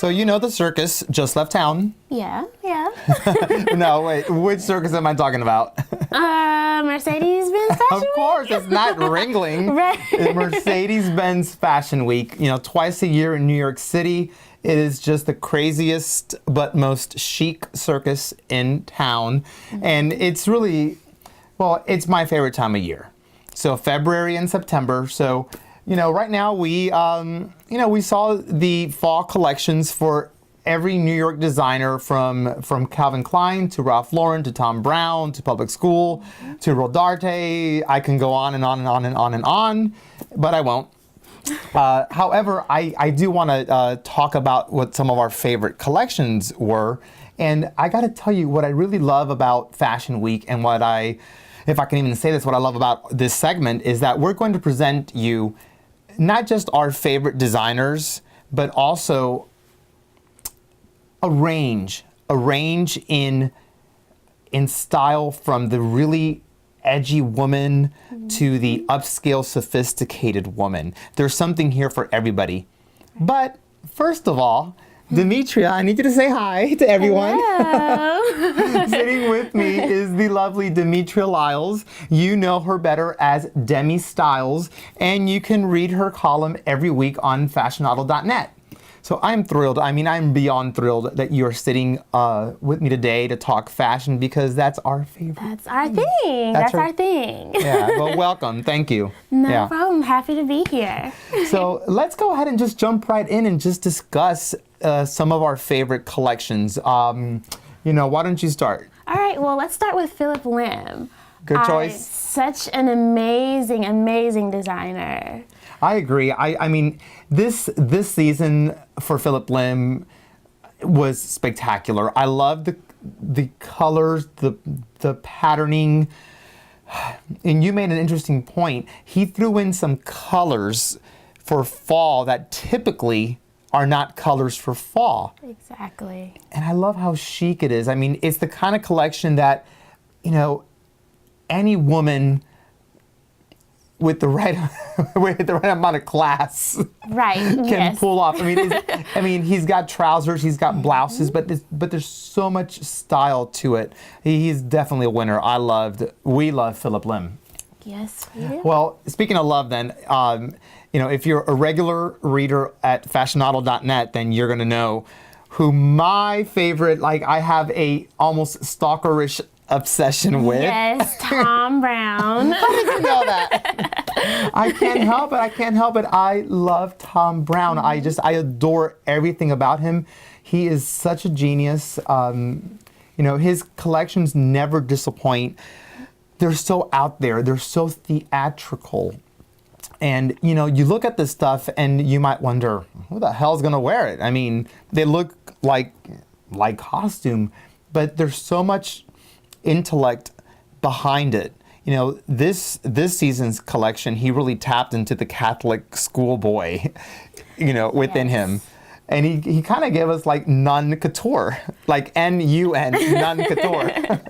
So you know the circus just left town. Yeah. No, wait, which circus am I talking about? Mercedes-Benz Fashion Of course, it's not Ringling. Right. It's Mercedes-Benz Fashion Week, twice a year in New York City. It is just the craziest but most chic circus in town. And it's really, well, it's my favorite time of year. So February and September. So, right now we saw the fall collections for every New York designer from Calvin Klein to Ralph Lauren to Tom Brown to Public School to Rodarte. I can go on and on and on and on and on, but I won't. However, I do want to talk about what some of our favorite collections were. And I got to tell you what I really love about Fashion Week and if I can even say this, what I love about this segment is that we're going to present you not just our favorite designers, but also a range in style from the really edgy woman to the upscale sophisticated woman. There's something here for everybody. But first of all, Demetria, I need you to say hi to everyone. Hello. Sitting with me is the lovely Demetria Lyles. You know her better as Demi Styles, and you can read her column every week on fashionadel.net. So I'm thrilled. I'm beyond thrilled that you're sitting with me today to talk fashion because that's our favorite. That's our thing. That's our thing. Yeah, well, welcome. Thank you. No problem. Happy to be here. So let's go ahead and just jump right in and just discuss some of our favorite collections. Why don't you start? All right. Well, let's start with Phillip Lim. Good choice. Such an amazing, amazing designer. I agree. I mean, this season for Phillip Lim was spectacular. I love the colors, the patterning, and you made an interesting point. He threw in some colors for fall that typically are not colors for fall. Exactly. And I love how chic it is. I mean, it's the kind of collection that, any woman with the right amount of class can pull off. He's got trousers, he's got blouses, but there's so much style to it. He's definitely a winner. We love Phillip Lim. Yes, we do. Well, speaking of love, then, if you're a regular reader at fashionadel.net, then you're gonna know who my favorite. I have a almost stalkerish obsession with. Yes, Tom Brown. How did you know that? I can't help it. I love Tom Brown. I adore everything about him. He is such a genius. His collections never disappoint. They're so out there. They're so theatrical. And, you look at this stuff and you might wonder, who the hell's going to wear it? I mean, they look like costume, but there's so much intellect behind it. This season's collection, he really tapped into the Catholic schoolboy, within him. And he kind of gave us nun couture, N-U-N, nun couture.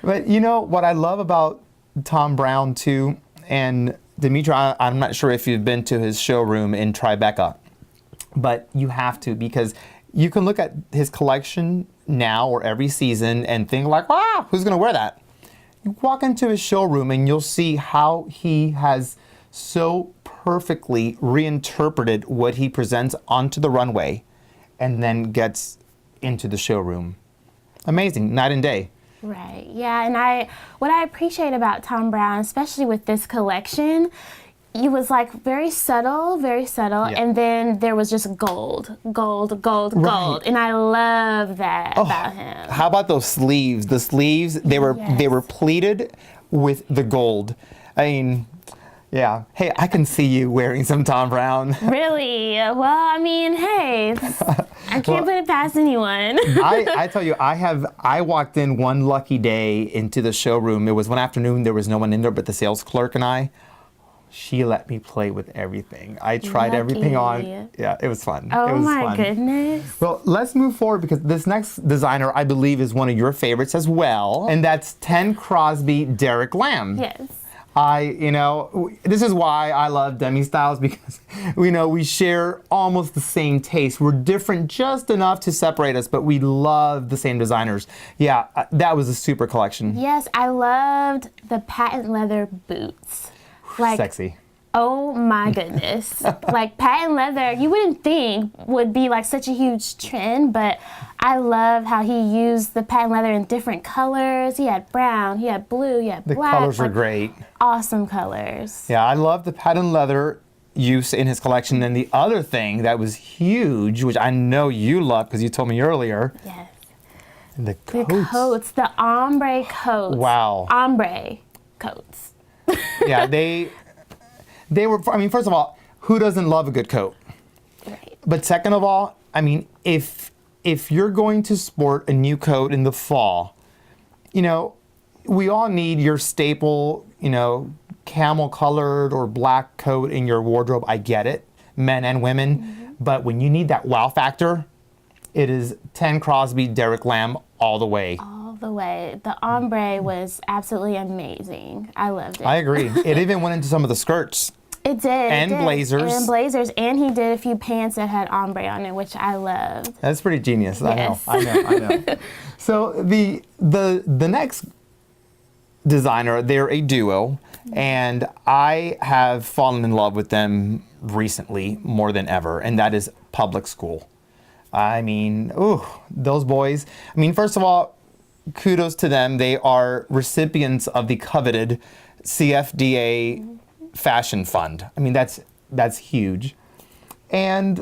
But what I love about Tom Brown too, and Demetria, I'm not sure if you've been to his showroom in Tribeca, but you have to, because you can look at his collection now or every season and think wow, who's going to wear that? You walk into his showroom and you'll see how he has so perfectly reinterpreted what he presents onto the runway and then gets into the showroom. Amazing, night and day. Right, yeah, and what I appreciate about Tom Brown, especially with this collection, it was very subtle, yeah. And then there was just gold, and I love that about him. How about those sleeves? The sleeves, they were pleated with the gold. Yeah. Hey, I can see you wearing some Tom Brown. Really? Well, hey, I can't put it past anyone. I tell you, I walked in one lucky day into the showroom. It was one afternoon. There was no one in there but the sales clerk and I. She let me play with everything. I tried everything on. Yeah, it was fun. Oh, it was my fun. goodness. Well, let's move forward because this next designer, I believe, is one of your favorites as well. And that's 10 Crosby Derek Lam. Yes. This is why I love Demi Styles, because we share almost the same taste. We're different just enough to separate us, but we love the same designers. Yeah, that was a super collection. Yes, I loved the patent leather boots. Sexy. Oh my goodness. Like patent leather, you wouldn't think would be like such a huge trend, but I love how he used the patent leather in different colors. He had brown, he had blue, he had black. The colors were great. Awesome colors. Yeah, I love the patent leather use in his collection. And the other thing that was huge, which I know you love because you told me earlier. Yes. The coats, the ombre coats. Wow. Ombre coats. Yeah, they were, first of all, who doesn't love a good coat? Right. But second of all, if you're going to sport a new coat in the fall, we all need your staple, camel colored or black coat in your wardrobe. I get it, men and women. Mm-hmm. But when you need that wow factor, it is 10 Crosby, Derek Lam all the way. All the way. The ombre was absolutely amazing. I loved it. I agree. It even went into some of the skirts. It did. And blazers. And blazers. And he did a few pants that had ombre on it, which I loved. That's pretty genius. Yes. I know. So the next designer, they're a duo, and I have fallen in love with them recently more than ever, and that is Public School. Those boys. First of all, kudos to them. They are recipients of the coveted CFDA Fashion Fund. That's huge. And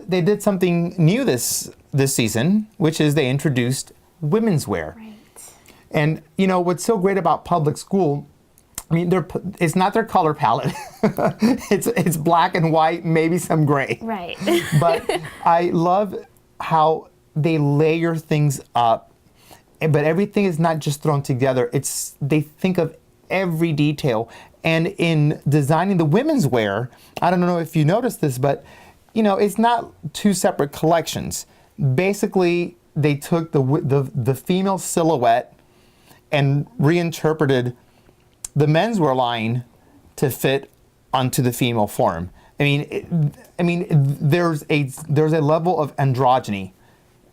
they did something new this season, which is they introduced women's wear. Right. And what's so great about Public School, it's not their color palette. it's black and white, maybe some gray. Right. But I love how they layer things up, but everything is not just thrown together. They think of every detail. And in designing the women's wear, I don't know if you noticed this, but it's not two separate collections. Basically, they took the female silhouette and reinterpreted the menswear line to fit onto the female form. There's a level of androgyny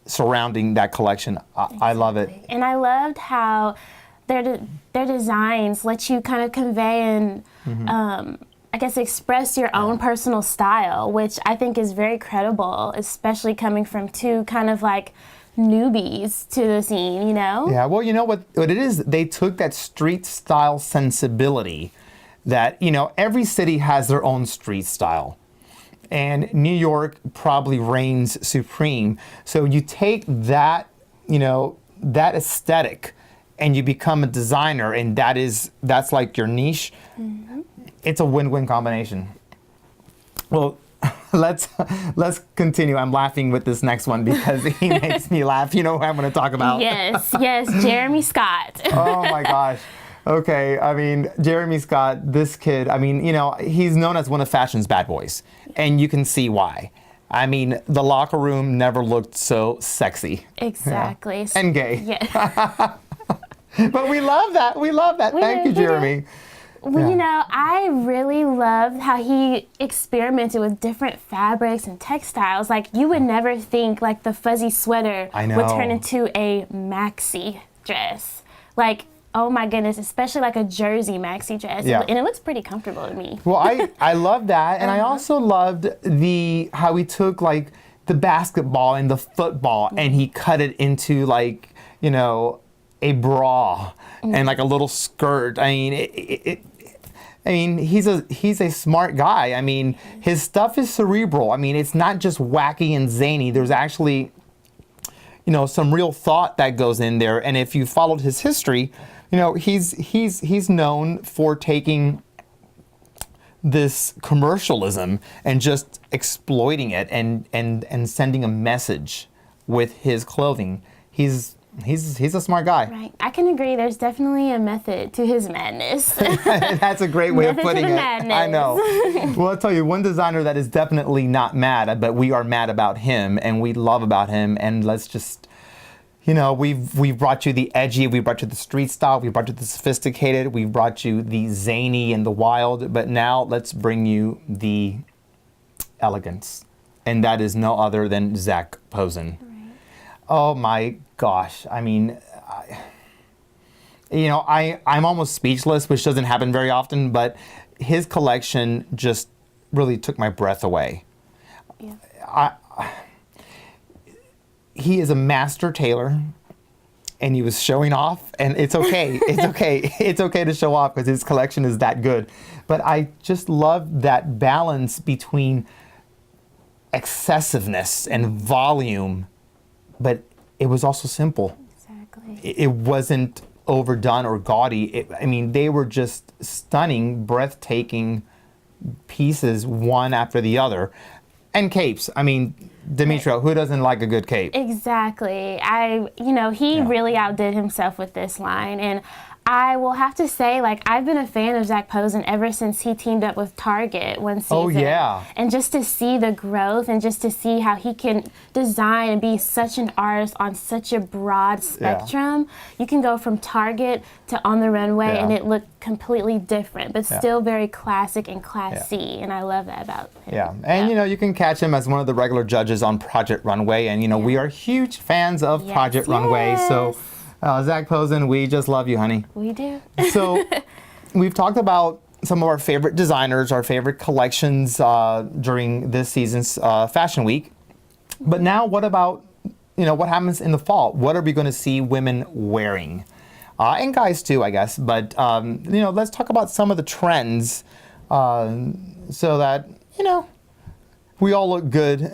surrounding that collection. I love it. And I loved how their designs let you kind of convey and express your own personal style, which I think is very credible, especially coming from two kind of like newbies to the scene, Yeah, well, what it is, they took that street style sensibility that, every city has their own street style. And New York probably reigns supreme. So you take that, that aesthetic and you become a designer, and that's like your niche. Mm-hmm. It's a win-win combination. Well, let's continue. I'm laughing with this next one because he makes me laugh. You know who I'm going to talk about? Yes, Jeremy Scott. Oh my gosh. Okay, Jeremy Scott, this kid, he's known as one of fashion's bad boys, and you can see why. The locker room never looked so sexy. Exactly. Yeah. And gay. Yeah. But we love that. Thank you, Jeremy. Well, I really loved how he experimented with different fabrics and textiles. Like, you would never think, like, the fuzzy sweater would turn into a maxi dress. Like, oh my goodness, especially like a jersey maxi dress. Yeah. And it looks pretty comfortable to me. Well, I love that. And I also loved how he took, like, the basketball and the football and he cut it into, like, a bra and, like, a little skirt. He's a smart guy. His stuff is cerebral. It's not just wacky and zany. There's actually, some real thought that goes in there. And if you followed his history, he's known for taking this commercialism and just exploiting it and sending a message with his clothing. He's a smart guy. Right. I can agree. There's definitely a method to his madness. That's a great way of putting it. Madness. I know. Well, I'll tell you, one designer that is definitely not mad, but we are mad about him and we love about him. And You know, we've brought you the edgy, we brought you the street style, we brought you the sophisticated, we brought you the zany and the wild, but now let's bring you the elegance. And that is no other than Zac Posen. Right. Oh my gosh. I mean, I'm almost speechless, which doesn't happen very often, but his collection just really took my breath away. Yeah. He is a master tailor, and he was showing off, and it's okay. It's okay. It's okay to show off because his collection is that good. But I just love that balance between excessiveness and volume, but it was also simple. Exactly. It wasn't overdone or gaudy. They were just stunning, breathtaking pieces, one after the other. And capes. Demetrio, who doesn't like a good cape? Exactly. He really outdid himself with this line. And I will have to say, I've been a fan of Zac Posen ever since he teamed up with Target one season. Oh, yeah. And just to see the growth and just to see how he can design and be such an artist on such a broad spectrum. You can go from Target to On the Runway and it looked completely different, but still very classic and classy. And I love that about him. Yeah. And, you can catch him as one of the regular judges on Project Runway. And, we are huge fans of Project Runway. So, Zac Posen, we just love you, honey. We do. So, we've talked about some of our favorite designers, our favorite collections during this season's Fashion Week. But now, what about, what happens in the fall? What are we going to see women wearing? And guys too, I guess. But, let's talk about some of the trends so that, we all look good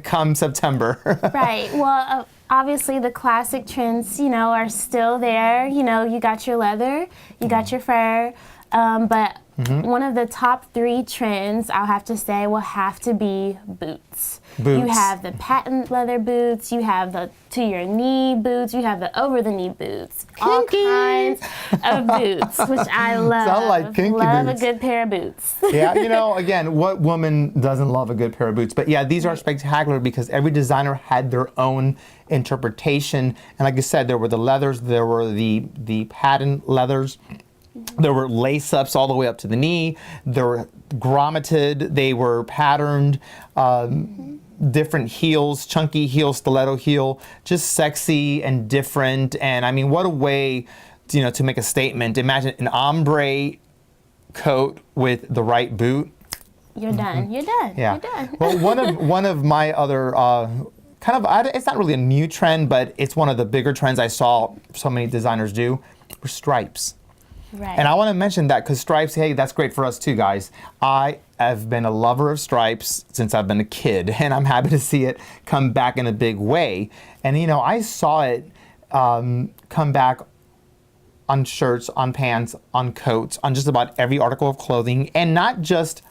come September. Right. Well, obviously the classic trends, are still there. You got your leather, you got your fur, but one of the top 3 trends, I'll have to say, will have to be boots. You have the patent leather boots, you have the to-your-knee boots, you have the over-the-knee boots. All kinds of boots, which I love. Sound like kinky love boots. a good pair of boots. Yeah, again, what woman doesn't love a good pair of boots? But yeah, these are spectacular because every designer had their own interpretation. And like you said, there were the leathers, there were the patent leathers. There were lace-ups all the way up to the knee. They were grommeted. They were patterned. Different heels, chunky heel, stiletto heel, just sexy and different. And what a way, to make a statement. Imagine an ombre coat with the right boot. You're done. You're done. Yeah. You're done. Well, one of my other it's not really a new trend, but it's one of the bigger trends I saw so many designers do were stripes. Right. And I want to mention that because stripes, hey, that's great for us too, guys. I have been a lover of stripes since I've been a kid, and I'm happy to see it come back in a big way. And, I saw it come back on shirts, on pants, on coats, on just about every article of clothing, and not just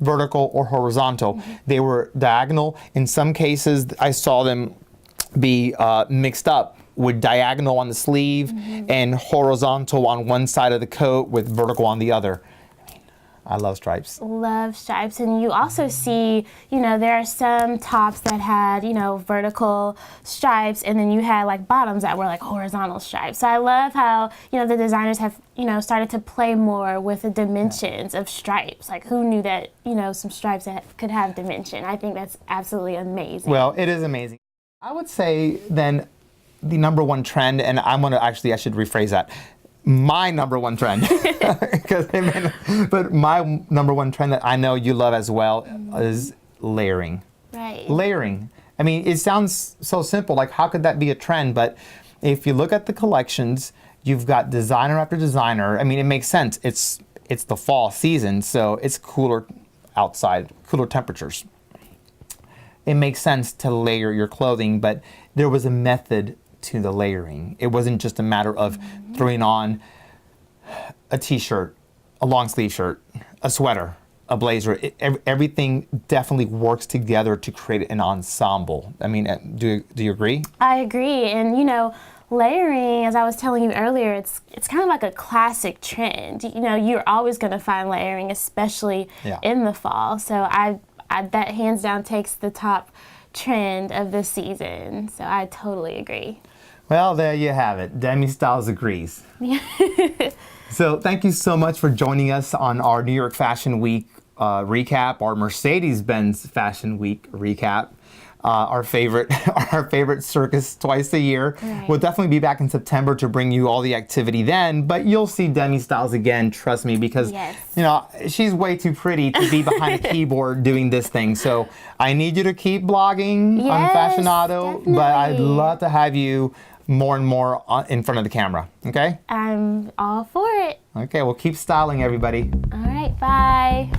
vertical or horizontal. They were diagonal. In some cases, I saw them be mixed up with diagonal on the sleeve and horizontal on one side of the coat with vertical on the other. I love stripes. Love stripes. And you also see, there are some tops that had, vertical stripes, and then you had bottoms that were horizontal stripes. So I love how, the designers have, started to play more with the dimensions of stripes. Who knew that, some stripes that could have dimension? I think that's absolutely amazing. Well, it is amazing. I would say then the number one trend, and I should rephrase that. My number one trend, but my number one trend that I know you love as well is layering. Right. Layering. It sounds so simple, how could that be a trend? But if you look at the collections, you've got designer after designer. It makes sense. It's the fall season, so it's cooler outside, cooler temperatures. It makes sense to layer your clothing, but there was a method to the layering. It wasn't just a matter of throwing on a t-shirt, a long sleeve shirt, a sweater, a blazer. Everything definitely works together to create an ensemble. Do you agree? I agree. And layering, as I was telling you earlier, it's kind of like a classic trend. You're always going to find layering, especially in the fall. So I that hands down takes the top trend of this season. So I totally agree. Well, there you have it. Demi Styles agrees. So thank you so much for joining us on our New York Fashion Week recap, our Mercedes-Benz Fashion Week recap. Our favorite circus twice a year. Right. We'll definitely be back in September to bring you all the activity then, but you'll see Demi Styles again, trust me, because you know, she's way too pretty to be behind a keyboard doing this thing. So I need you to keep blogging on Fashionado, but I'd love to have you more and more in front of the camera, okay? I'm all for it. Okay, well keep styling everybody. All right, bye.